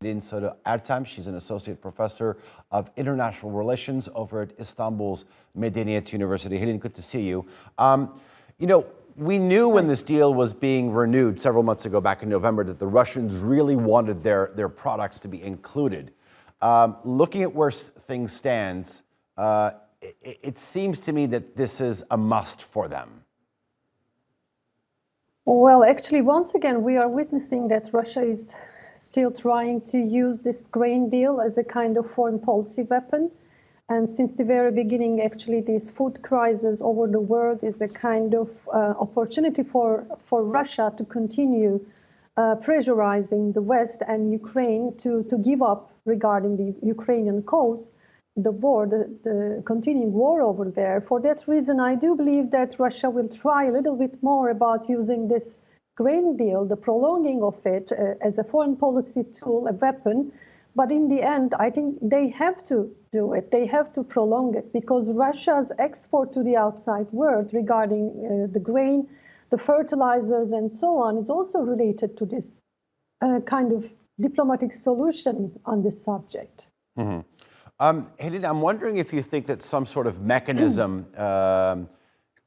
Helin Ertem. She's an associate professor of international relations over at Istanbul's Medeniyet University. Helin, good to see you. We knew when this deal was being renewed several months ago, back in November, that the Russians really wanted their products to be included. Looking at where things stand, it seems to me that this is a must for them. Well, actually, once again, we are witnessing that Russia is still trying to use this grain deal as a kind of foreign policy weapon. And since the very beginning, actually, this food crisis over the world is a kind of opportunity for Russia to continue pressurizing the West and Ukraine to give up regarding the Ukrainian cause, the war, the continuing war over there. For that reason, I do believe that Russia will try a little bit more about using this grain deal, the prolonging of it as a foreign policy tool, a weapon. But in the end, I think they have to do it. They have to prolong it because Russia's export to the outside world regarding the grain, the fertilizers and so on is also related to this kind of diplomatic solution on this subject. Mm-hmm. Helin, I'm wondering if you think that some sort of mechanism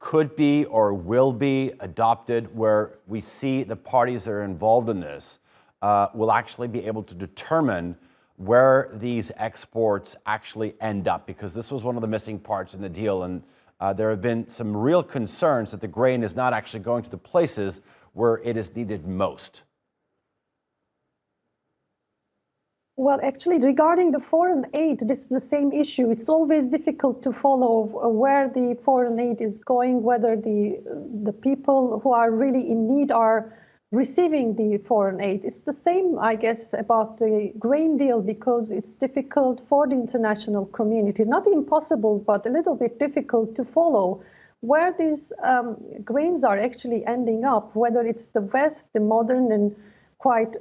could be or will be adopted where we see the parties that are involved in this will actually be able to determine where these exports actually end up, because this was one of the missing parts in the deal, and there have been some real concerns that the grain is not actually going to the places where it is needed most. Well, actually, regarding the foreign aid, this is the same issue. It's always difficult to follow where the foreign aid is going, whether the people who are really in need are receiving the foreign aid. It's the same, I guess, about the grain deal, because it's difficult for the international community, not impossible, but a little bit difficult to follow where these grains are actually ending up, whether it's the West, the modern and quite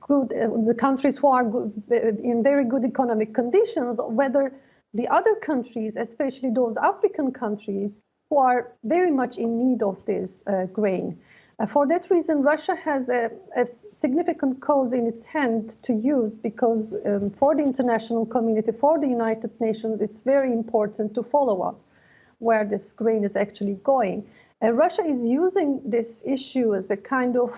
good, the countries who are in very good economic conditions, whether the other countries, especially those African countries, who are very much in need of this grain. For that reason, Russia has a significant cause in its hand to use, because for the international community, for the United Nations, it's very important to follow up where this grain is actually going. Russia is using this issue as a kind of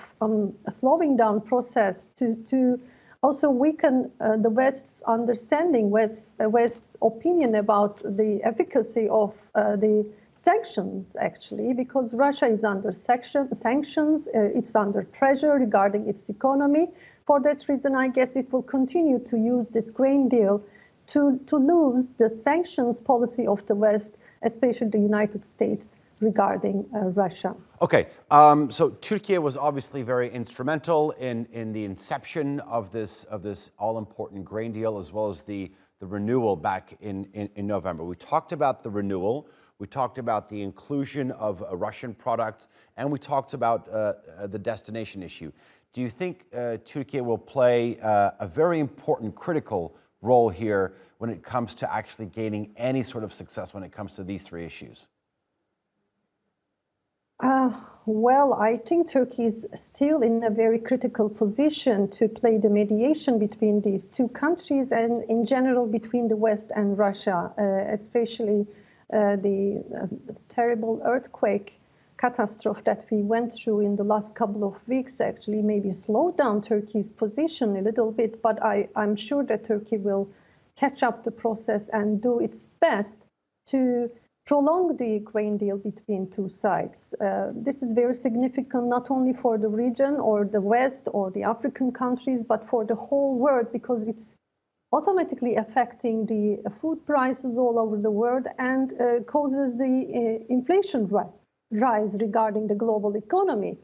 a slowing down process to also weaken the West's understanding, West's opinion about the efficacy of the sanctions, actually, because Russia is under sanctions, it's under pressure regarding its economy. For that reason, I guess it will continue to use this grain deal to lose the sanctions policy of the West, especially the United States, regarding Russia. Okay, so Turkey was obviously very instrumental in the inception of this all-important grain deal, as well as the renewal back in November. We talked about the renewal, we talked about the inclusion of Russian products, and we talked about the destination issue. Do you think Turkey will play a very important, critical role here when it comes to actually gaining any sort of success when it comes to these three issues? Well, I think Turkey is still in a very critical position to play the mediation between these two countries and in general between the West and Russia, especially the terrible earthquake catastrophe that we went through in the last couple of weeks actually maybe slowed down Turkey's position a little bit, but I'm sure that Turkey will catch up the process and do its best to prolong the grain deal between two sides. This is very significant not only for the region or the West or the African countries, but for the whole world, because it's automatically affecting the food prices all over the world and causes the inflation rise regarding the global economy.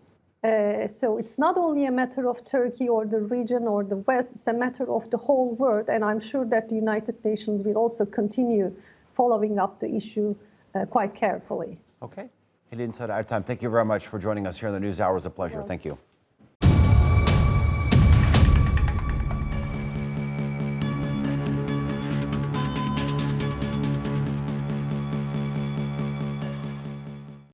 So it's not only a matter of Turkey or the region or the West, it's a matter of the whole world. And I'm sure that the United Nations will also continue following up the issue quite carefully. Okay. Helin Ertem, thank you very much for joining us here in the News Hour. It was a pleasure. Thank you.